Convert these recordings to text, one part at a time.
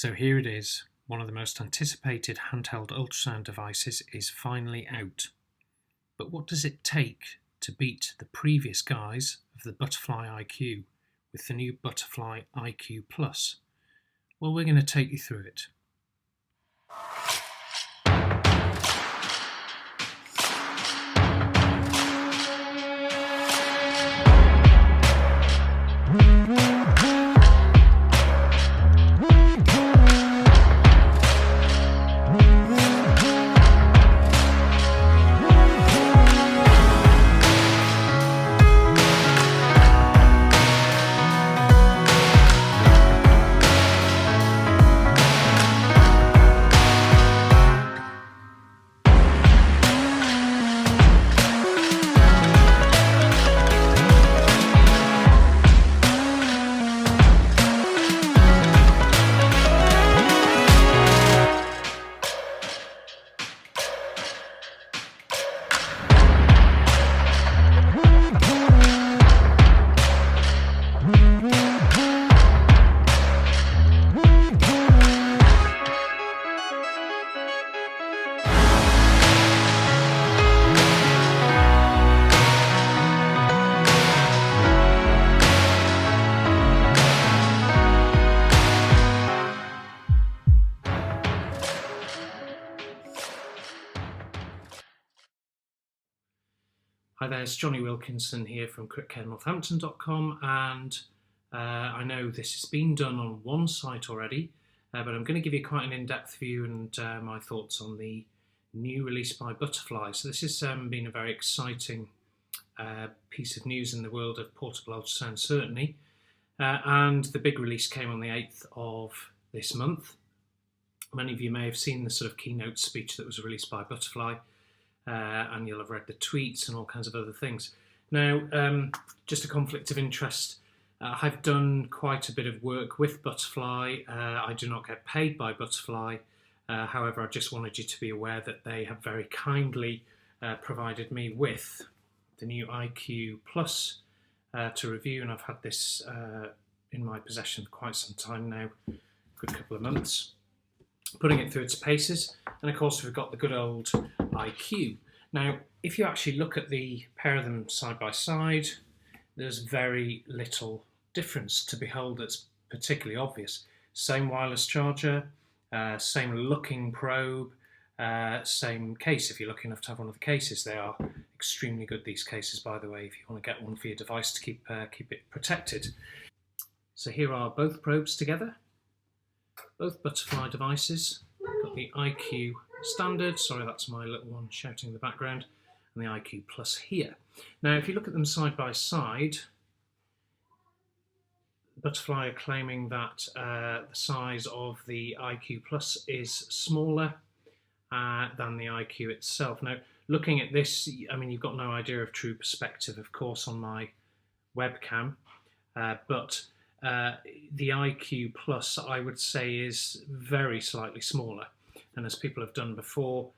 So here it is, one of the most anticipated handheld ultrasound devices is finally out. But what does it take to beat the previous guise of the Butterfly iQ with the new Butterfly iQ Plus? Well, we're going to take you through it. Hi there, it's Johnny Wilkinson here from crickcarenorthampton.com, and I know this has been done on one site already, but I'm going to give you quite an in-depth view and my thoughts on the new release by Butterfly. So this has been a very exciting piece of news in the world of portable ultrasound, certainly, and the big release came on the 8th of this month. Many of you may have seen the sort of keynote speech that was released by Butterfly. And you'll have read the tweets and all kinds of other things. Now, just a conflict of interest. I've done quite a bit of work with Butterfly. I do not get paid by Butterfly. However, I just wanted you to be aware that they have very kindly provided me with the new iQ Plus to review, and I've had this in my possession for quite some time now, a good couple of months. Putting it through its paces, and of course we've got the good old iQ. Now, if you actually look at the pair of them side by side, there's very little difference to behold that's particularly obvious. Same wireless charger, same looking probe, same case if you're lucky enough to have one of the cases. They are extremely good, these cases, by the way, if you want to get one for your device to keep it protected. So here are both probes together. Both Butterfly devices. Got the iQ standard, sorry that's my little one shouting in the background, and the iQ Plus here. Now if you look at them side by side, Butterfly are claiming that the size of the iQ Plus is smaller than the iQ itself. Now looking at this, I mean, you've got no idea of true perspective of course on my webcam, but the iQ Plus, I would say, is very slightly smaller. And as people have done before,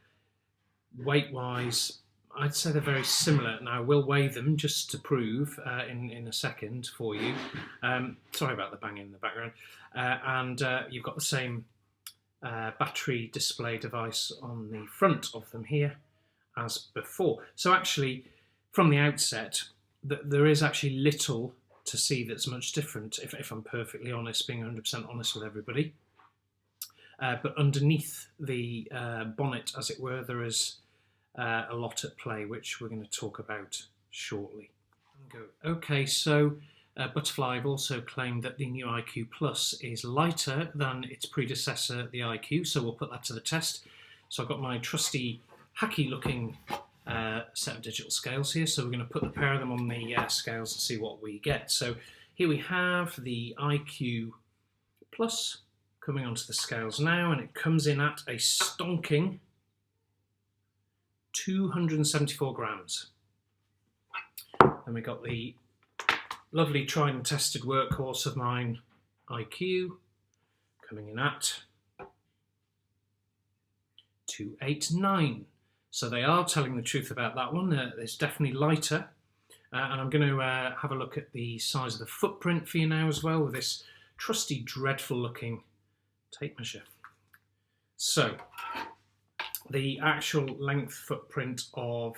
weight-wise, I'd say they're very similar. Now, I will weigh them just to prove in a second for you. Sorry about the banging in the background. And you've got the same battery display device on the front of them here as before. So actually, from the outset, there is actually little to see that's much different, if I'm perfectly honest, being 100% honest with everybody. But underneath the bonnet, as it were, there is a lot at play, which we're going to talk about shortly. Okay, so Butterfly have also claimed that the new iQ Plus is lighter than its predecessor, the iQ, so we'll put that to the test. So I've got my trusty, hacky-looking set of digital scales here, so we're going to put the pair of them on the scales and see what we get. So here we have the iQ Plus coming onto the scales now, and it comes in at a stonking 274 grams. Then we got the lovely tried and tested workhorse of mine, iQ, coming in at 289. So they are telling the truth about that one. It's definitely lighter. And I'm going to have a look at the size of the footprint for you now as well, with this trusty, dreadful looking tape measure. So the actual length footprint of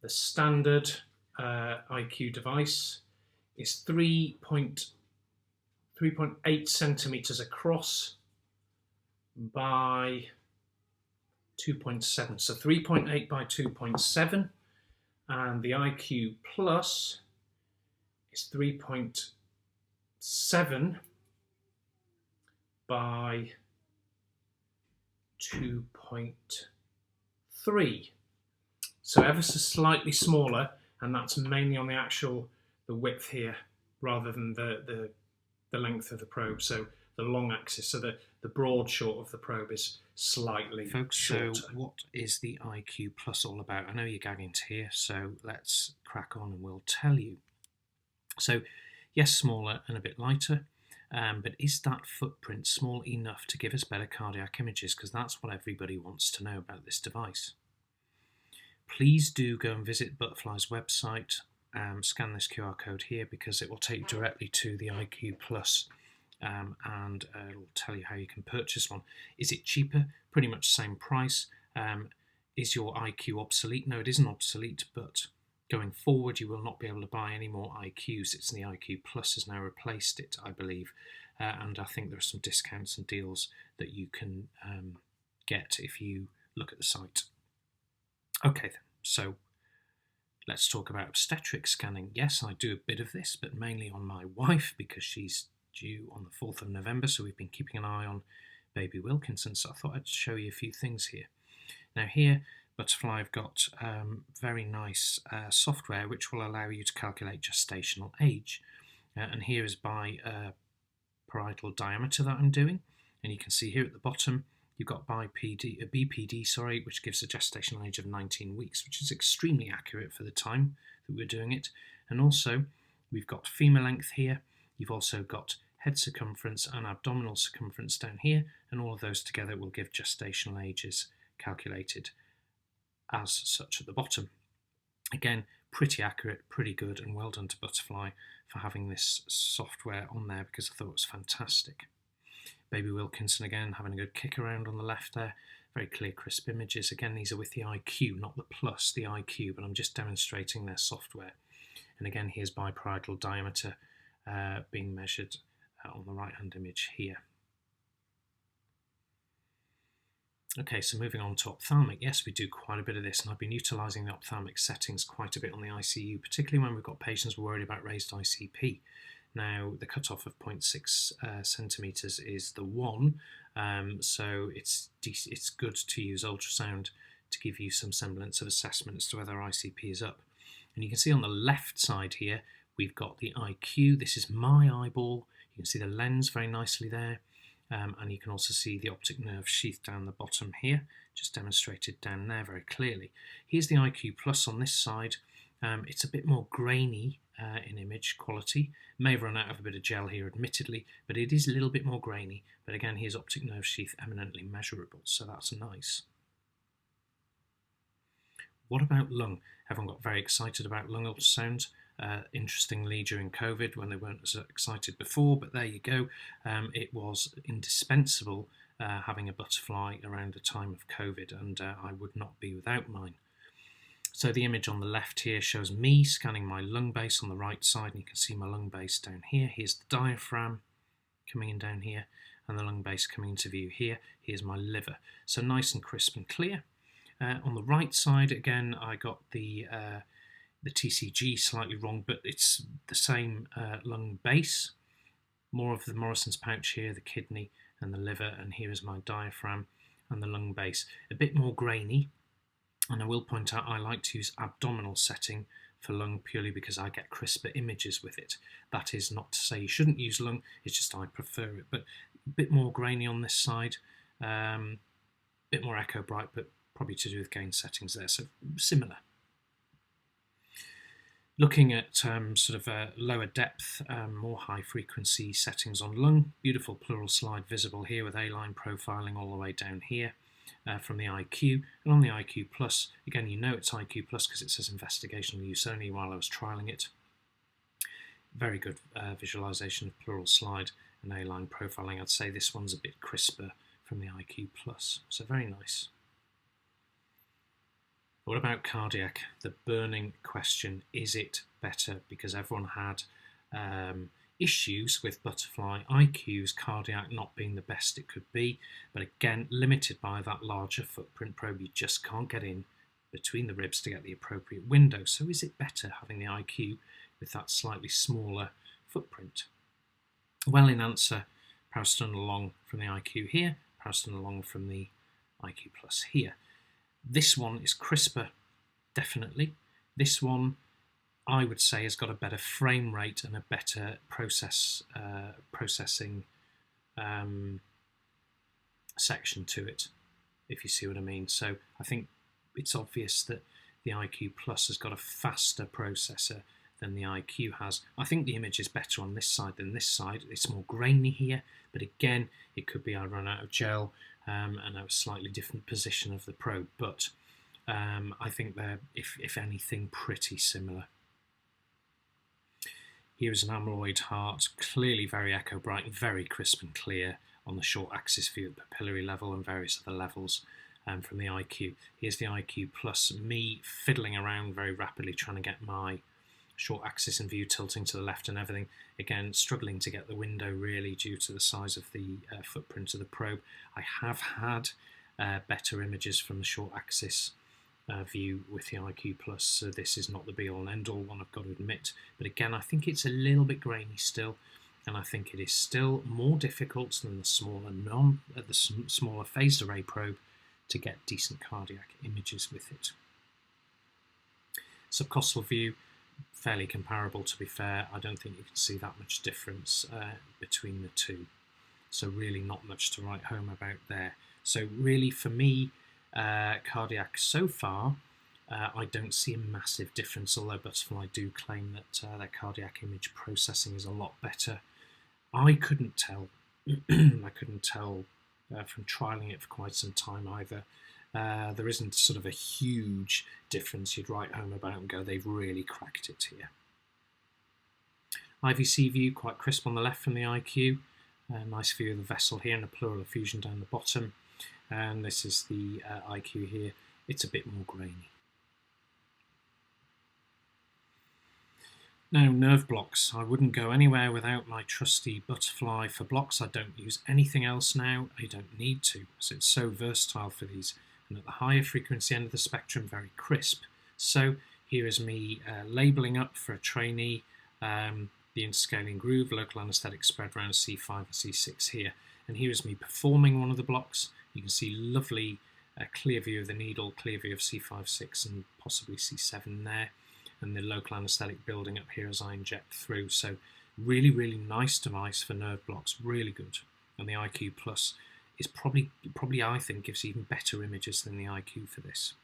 the standard IQ device is 3.8 centimeters across by 2.7. So 3.8 by 2.7, and the IQ Plus is 3.7 by 2.3. So ever so slightly smaller, and that's mainly on the width here rather than the length of the probe. So the long axis, so the broad short of the probe is slightly shorter. So what is the IQ Plus all about? I know you're gagging to hear, so let's crack on and we'll tell you. So yes, smaller and a bit lighter, but is that footprint small enough to give us better cardiac images? Because that's what everybody wants to know about this device. Please do go and visit Butterfly's website, scan this QR code here because it will take you directly to the IQ Plus, and it'll tell you how you can purchase one. Is it cheaper? Pretty much same price. Is your IQ obsolete? No, it isn't obsolete, but going forward you will not be able to buy any more IQs. It's the IQ Plus has now replaced it, I believe, and I think there are some discounts and deals that you can get if you look at the site. Okay then, so let's talk about obstetric scanning. Yes, I do a bit of this, but mainly on my wife because she's due on the 4th of November, so we've been keeping an eye on baby Wilkinson, so I thought I'd show you a few things here. Now here, Butterfly have got very nice software which will allow you to calculate gestational age, and here is by parietal diameter that I'm doing, and you can see here at the bottom you've got BPD, which gives a gestational age of 19 weeks, which is extremely accurate for the time that we're doing it. And also we've got femur length here, you've also got head circumference and abdominal circumference down here, and all of those together will give gestational ages calculated as such at the bottom. Again, pretty accurate, pretty good, and well done to Butterfly for having this software on there because I thought it was fantastic. Baby Wilkinson again having a good kick around on the left there. Very clear, crisp images. Again, these are with the IQ, not the Plus, the IQ, but I'm just demonstrating their software. And again, here's biparietal diameter being measured on the right-hand image here. Okay, so moving on to ophthalmic. Yes, we do quite a bit of this, and I've been utilising the ophthalmic settings quite a bit on the ICU, particularly when we've got patients worried about raised ICP. Now, the cutoff of 0.6 centimetres is the one, so it's good to use ultrasound to give you some semblance of assessment as to whether ICP is up. And you can see on the left side here, we've got the IQ. This is my eyeball. You can see the lens very nicely there, and you can also see the optic nerve sheath down the bottom here, just demonstrated down there very clearly. Here's the IQ Plus on this side. It's a bit more grainy in image quality. May have run out of a bit of gel here admittedly, but it is a little bit more grainy. But again, here's optic nerve sheath eminently measurable, so that's nice. What about lung? Everyone got very excited about lung ultrasound. Interestingly, during COVID, when they weren't as excited before, but there you go. It was indispensable having a Butterfly around the time of COVID, and I would not be without mine. So the image on the left here shows me scanning my lung base on the right side, and you can see my lung base down here. Here's the diaphragm coming in down here, and the lung base coming into view here. Here's my liver. So nice and crisp and clear. On the right side, again, I got the TCG slightly wrong, but it's the same lung base. More of the Morrison's pouch here, the kidney and the liver, and here is my diaphragm and the lung base. A bit more grainy. And I will point out I like to use abdominal setting for lung purely because I get crisper images with it. That is not to say you shouldn't use lung, it's just I prefer it. But a bit more grainy on this side, a bit more echo bright, but probably to do with gain settings there, so similar. Looking at sort of lower depth, more high frequency settings on lung, beautiful pleural slide visible here with A-line profiling all the way down here. From the IQ, and on the IQ Plus, again you know it's IQ Plus because it says investigational use only while I was trialling it. Very good visualization of pleural slide and A-line profiling. I'd say this one's a bit crisper from the IQ Plus, so very nice. What about cardiac? The burning question, is it better? Because everyone had issues with butterfly IQ's cardiac not being the best it could be, but again, limited by that larger footprint probe. You just can't get in between the ribs to get the appropriate window. So is it better having the IQ with that slightly smaller footprint? Well, in answer, parasternal long from the IQ here, parasternal long from the IQ Plus here. This one is crisper, definitely. This one, I would say, has got a better frame rate and a better processing section to it, if you see what I mean. So I think it's obvious that the IQ Plus has got a faster processor than the IQ has. I think the image is better on this side than this side. It's more grainy here, but again, it could be I run out of gel and a slightly different position of the probe, but I think they're, if anything, pretty similar. Here's an amyloid heart, clearly very echo bright and very crisp and clear on the short axis view at papillary level and various other levels from the IQ. Here's the IQ Plus, me fiddling around very rapidly trying to get my short axis and view tilting to the left and everything. Again, struggling to get the window really due to the size of the footprint of the probe. I have had better images from the short axis view with the IQ Plus, so this is not the be all and end all one, I've got to admit. But again, I think it's a little bit grainy still, and I think it is still more difficult than the smaller phased array probe to get decent cardiac images with it. Subcostal view, fairly comparable to be fair. I don't think you can see that much difference between the two. So really not much to write home about there. So really for me, cardiac so far, I don't see a massive difference, although Butterfly do claim that their cardiac image processing is a lot better. I couldn't tell. I couldn't tell from trialling it for quite some time either. There isn't sort of a huge difference you'd write home about and go, they've really cracked it here. IVC view, quite crisp on the left from the IQ. Nice view of the vessel here and a pleural effusion down the bottom. And this is the IQ here. It's a bit more grainy. Now, nerve blocks. I wouldn't go anywhere without my trusty Butterfly for blocks. I don't use anything else now. I don't need to, so it's so versatile for these. And at the higher frequency end of the spectrum, very crisp. So here is me labelling up for a trainee the interscaling groove, local anaesthetic spread around C5 and C6 here. And here is me performing one of the blocks. You can see lovely clear view of the needle, clear view of C5, 6 and possibly C7 there. And the local anaesthetic building up here as I inject through. So really, really nice device for nerve blocks, really good. And the IQ Plus is probably I think gives even better images than the IQ for this.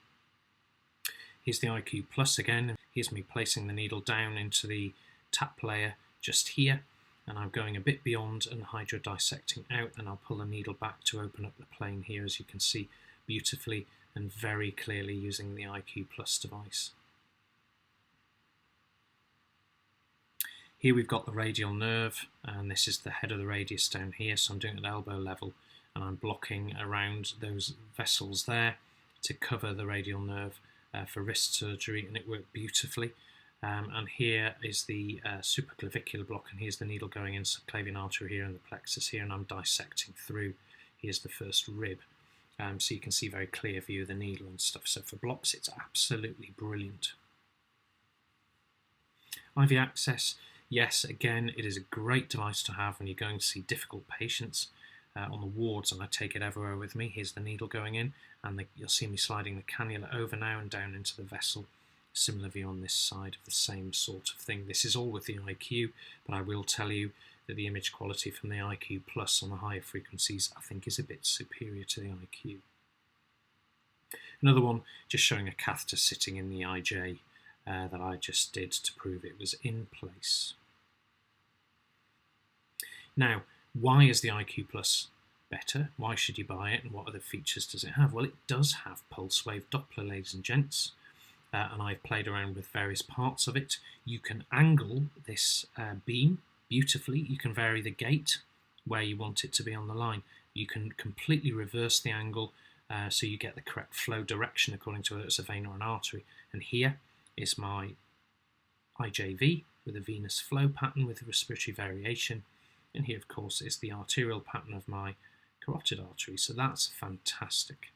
Here's the IQ Plus again. Here's me placing the needle down into the tap layer just here, and I'm going a bit beyond and hydrodissecting out, and I'll pull the needle back to open up the plane here, as you can see beautifully and very clearly using the IQ Plus device. Here we've got the radial nerve, and this is the head of the radius down here, so I'm doing it at elbow level and I'm blocking around those vessels there to cover the radial nerve for wrist surgery, and it worked beautifully. And here is the supraclavicular block, and here's the needle going in subclavian artery here and the plexus here, and I'm dissecting through. Here's the first rib. So you can see very clear view of the needle and stuff. So for blocks, it's absolutely brilliant. IV access, yes, again, it is a great device to have when you're going to see difficult patients on the wards, and I take it everywhere with me. Here's the needle going in, and you'll see me sliding the cannula over now and down into the vessel. Similar view on this side of the same sort of thing. This is all with the IQ, but I will tell you that the image quality from the IQ Plus on the higher frequencies I think is a bit superior to the IQ. Another one just showing a catheter sitting in the IJ that I just did to prove it was in place. Now, why is the IQ Plus better? Why should you buy it, and what other features does it have? Well, it does have pulse wave Doppler, ladies and gents. And I've played around with various parts of it. You can angle this beam beautifully. You can vary the gate where you want it to be on the line. You can completely reverse the angle so you get the correct flow direction according to whether it's a vein or an artery. And here is my IJV with a venous flow pattern with a respiratory variation. And here, of course, is the arterial pattern of my carotid artery. So that's fantastic.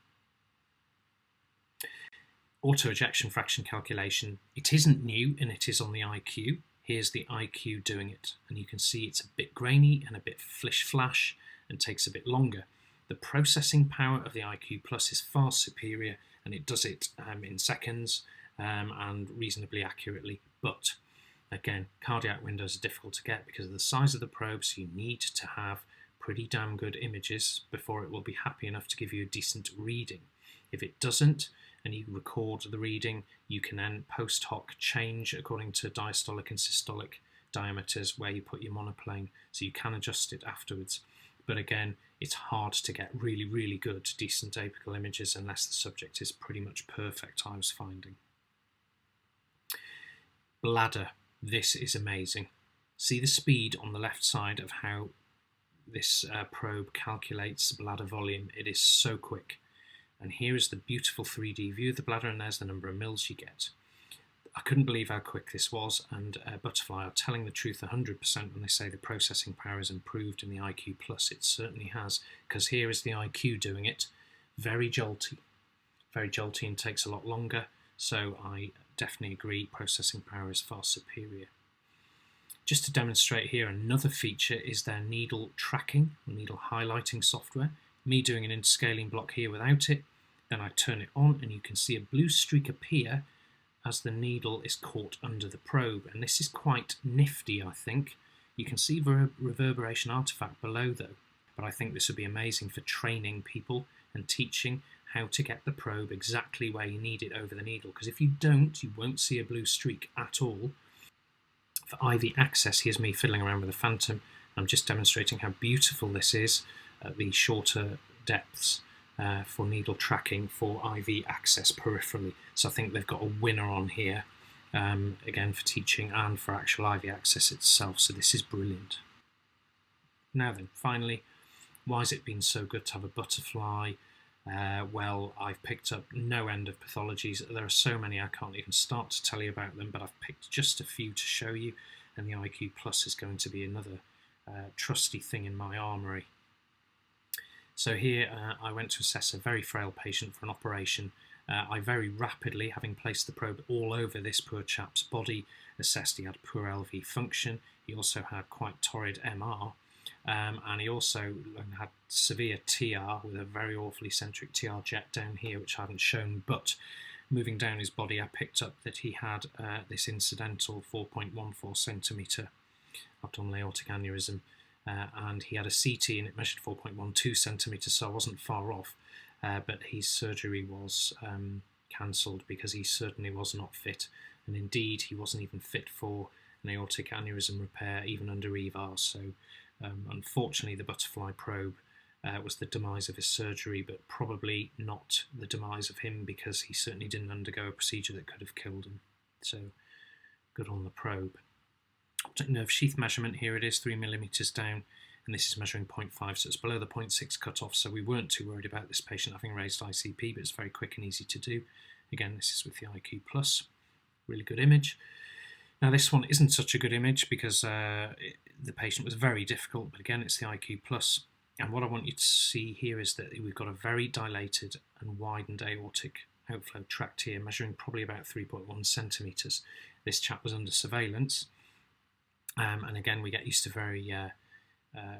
Auto ejection fraction calculation. It isn't new and it is on the IQ. Here's the IQ doing it. And you can see it's a bit grainy and a bit flish-flash and takes a bit longer. The processing power of the IQ Plus is far superior and it does it in seconds and reasonably accurately. But again, cardiac windows are difficult to get because of the size of the probe, so you need to have pretty damn good images before it will be happy enough to give you a decent reading. If it doesn't, and you record the reading, you can then post hoc change according to diastolic and systolic diameters where you put your monoplane, so you can adjust it afterwards. But again, it's hard to get really, really good, decent apical images unless the subject is pretty much perfect, I was finding. Bladder. This is amazing. See the speed on the left side of how this probe calculates bladder volume. It is so quick. And here is the beautiful 3D view of the bladder, and there's the number of mils you get. I couldn't believe how quick this was, and Butterfly are telling the truth 100% when they say the processing power has improved in the IQ Plus. It certainly has, because here is the IQ doing it. Very jolty and takes a lot longer, so I definitely agree processing power is far superior. Just to demonstrate here, another feature is their needle tracking, needle highlighting software. Me doing an interscaling block here without it, then I turn it on and you can see a blue streak appear as the needle is caught under the probe, and this is quite nifty, I think. You can see reverberation artifact below though, but I think this would be amazing for training people and teaching how to get the probe exactly where you need it over the needle, because if you don't, you won't see a blue streak at all. For IV access, here's me fiddling around with a phantom. I'm just demonstrating how beautiful this is at the shorter depths for needle tracking for IV access peripherally. So I think they've got a winner on here, again for teaching and for actual IV access itself. So this is brilliant. Now then, finally, why has it been so good to have a Butterfly? Well, I've picked up no end of pathologies. There are so many I can't even start to tell you about them, but I've picked just a few to show you, and the IQ Plus is going to be another trusty thing in my armoury. So here I went to assess a very frail patient for an operation. I very rapidly, having placed the probe all over this poor chap's body, assessed he had poor LV function. He also had quite torrid MR. And he also had severe TR with a very awfully centric TR jet down here, which I haven't shown, but moving down his body I picked up that he had this incidental 4.14 centimetre abdominal aortic aneurysm, and he had a CT and it measured 4.12 centimetres, so I wasn't far off, but his surgery was cancelled because he certainly was not fit, and indeed he wasn't even fit for an aortic aneurysm repair even under EVAR, so unfortunately the Butterfly probe was the demise of his surgery, but probably not the demise of him because he certainly didn't undergo a procedure that could have killed him. So good on the probe. Optic nerve sheath measurement, here it is, 3 millimetres down, and this is measuring 0.5, so it's below the 0.6 cutoff, so we weren't too worried about this patient having raised ICP, but it's very quick and easy to do. Again, this is with the IQ Plus. Really good image. Now this one isn't such a good image because the patient was very difficult, but again it's the IQ Plus. And what I want you to see here is that we've got a very dilated and widened aortic outflow tract here, measuring probably about 3.1 centimetres. This chap was under surveillance, and again we get used to very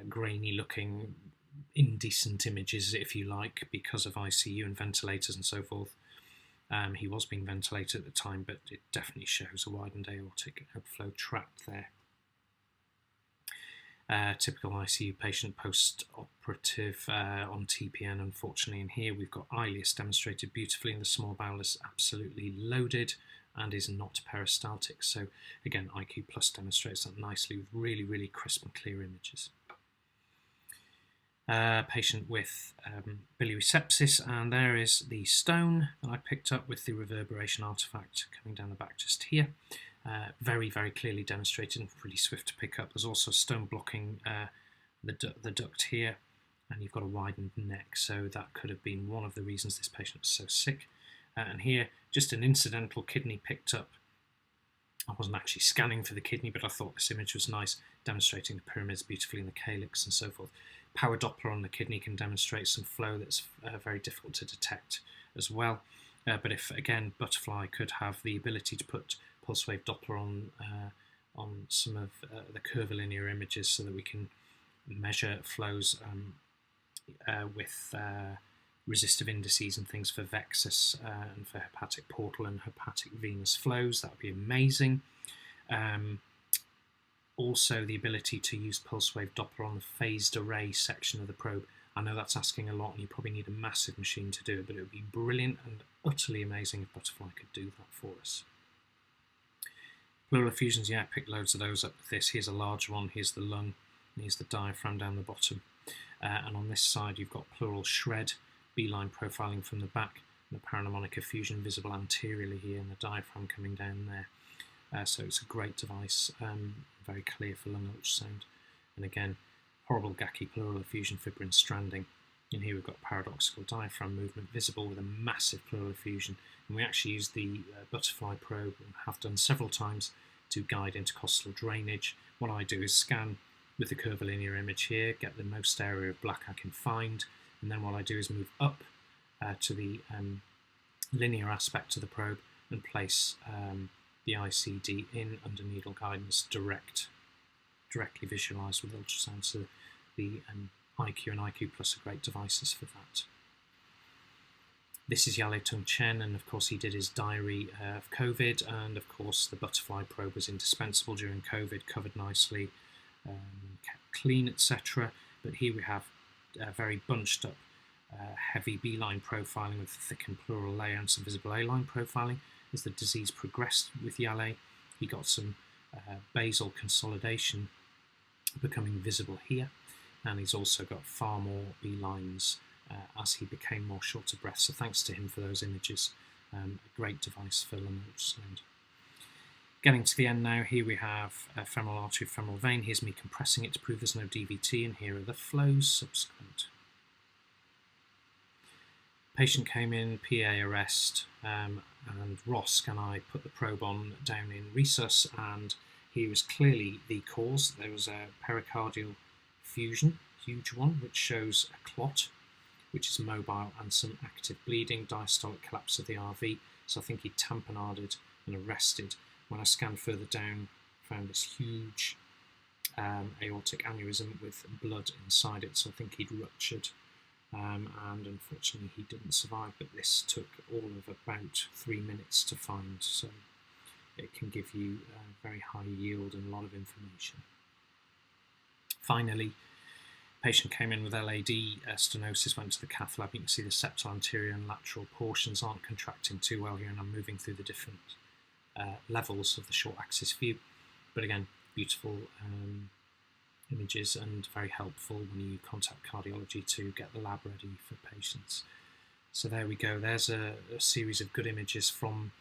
grainy looking, indecent images, if you like, because of ICU and ventilators and so forth. He was being ventilated at the time, but it definitely shows a widened aortic outflow tract there. Typical ICU patient post-operative on TPN, unfortunately, and here we've got ileus demonstrated beautifully, and the small bowel is absolutely loaded and is not peristaltic. So again, IQ Plus demonstrates that nicely with really, really crisp and clear images. Patient with biliary sepsis, and there is the stone that I picked up with the reverberation artifact coming down the back just here. Very, very clearly demonstrated and really swift to pick up. There's also stone blocking the duct here, and you've got a widened neck, so that could have been one of the reasons this patient was so sick. And here, just an incidental kidney picked up. I wasn't actually scanning for the kidney, but I thought this image was nice, demonstrating the pyramids beautifully in the calyx and so forth. Power Doppler on the kidney can demonstrate some flow that's very difficult to detect as well. But if, again, Butterfly could have the ability to put pulse wave Doppler on some of the curvilinear images so that we can measure flows with resistive indices and things for vexus and for hepatic portal and hepatic venous flows, that would be amazing. Also, the ability to use pulse wave Doppler on the phased array section of the probe. I know that's asking a lot, and you probably need a massive machine to do it, but it would be brilliant and utterly amazing if Butterfly could do that for us. Pleural effusions, yeah, I picked loads of those up with this. Here's a large one, here's the lung, and here's the diaphragm down the bottom. And on this side, you've got pleural shred, B-line profiling from the back, and the paramnemonic effusion visible anteriorly here, and the diaphragm coming down there. So it's a great device, very clear for lung ultrasound. And again, horrible Gacki pleural effusion fibrin stranding. And here we've got paradoxical diaphragm movement visible with a massive pleural effusion. And we actually use the Butterfly probe, and have done several times, to guide intercostal drainage. What I do is scan with the curvilinear image here, get the most area of black I can find, and then what I do is move up to the linear aspect of the probe and place the ICD in under needle guidance, directly visualised with ultrasound. So the IQ and IQ Plus are great devices for that. This is Yale Tung Chen, and of course he did his diary of COVID, and of course the Butterfly probe was indispensable during COVID, covered nicely, kept clean, etc. But here we have very bunched up heavy B-line profiling with thickened pleural layer and some visible A-line profiling. As the disease progressed with Yale, he got some basal consolidation becoming visible here, and he's also got far more B-lines as he became more short of breath. So thanks to him for those images. A great device for lung ultrasound. Getting to the end now, here we have femoral artery, femoral vein. Here's me compressing it to prove there's no DVT, and here are the flows subsequent. Patient came in, PA arrest, and Ross and I put the probe on down in resus, and here is clearly the cause. There was a pericardial effusion, huge one, which shows a clot, which is mobile, and some active bleeding, diastolic collapse of the RV. So I think he tamponaded and arrested. When I scanned further down, found this huge aortic aneurysm with blood inside it, so I think he'd ruptured. And unfortunately he didn't survive, but this took all of about 3 minutes to find, so it can give you a very high yield and a lot of information. Finally, patient came in with LAD stenosis, went to the cath lab. You can see the septal anterior and lateral portions aren't contracting too well here, and I'm moving through the different levels of the short axis view, but again, beautiful images and very helpful when you contact cardiology to get the lab ready for patients. So there we go, there's a series of good images from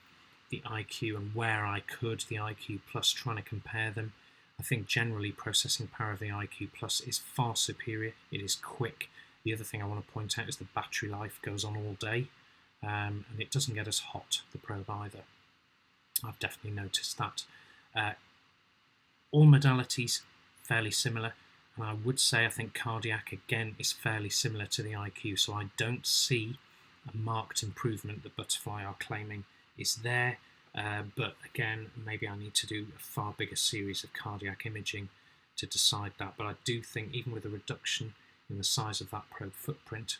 the IQ and where I could, the IQ Plus, trying to compare them. I think generally processing power of the IQ Plus is far superior. It is quick. The other thing I want to point out is the battery life goes on all day, and it doesn't get as hot, the probe, either. I've definitely noticed that. All modalities fairly similar, and I would say I think cardiac again is fairly similar to the IQ, so I don't see a marked improvement that Butterfly are claiming is there, but again, maybe I need to do a far bigger series of cardiac imaging to decide that. But I do think even with a reduction in the size of that probe footprint,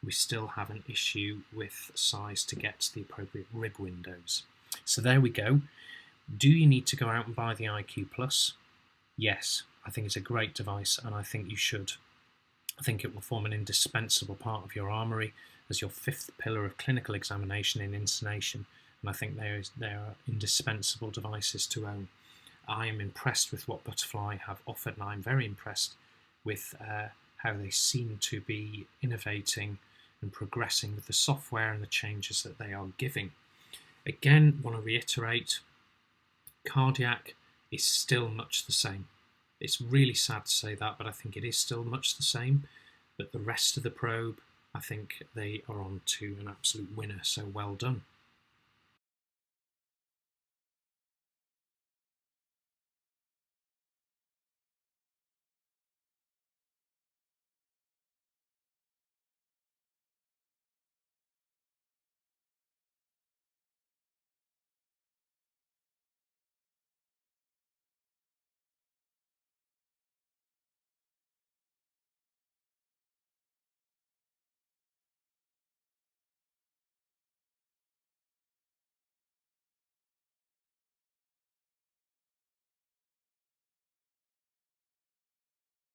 we still have an issue with size to get to the appropriate rig windows. So there we go. Do you need to go out and buy the IQ Plus? Yes, I think it's a great device, and I think you should. I think it will form an indispensable part of your armoury as your fifth pillar of clinical examination in insonation, and I think they are indispensable devices to own. I am impressed with what Butterfly have offered, and I'm very impressed with how they seem to be innovating and progressing with the software and the changes that they are giving. Again, want to reiterate, cardiac is still much the same. It's really sad to say that, but I think it is still much the same. But the rest of the probe, I think they are on to an absolute winner, so well done.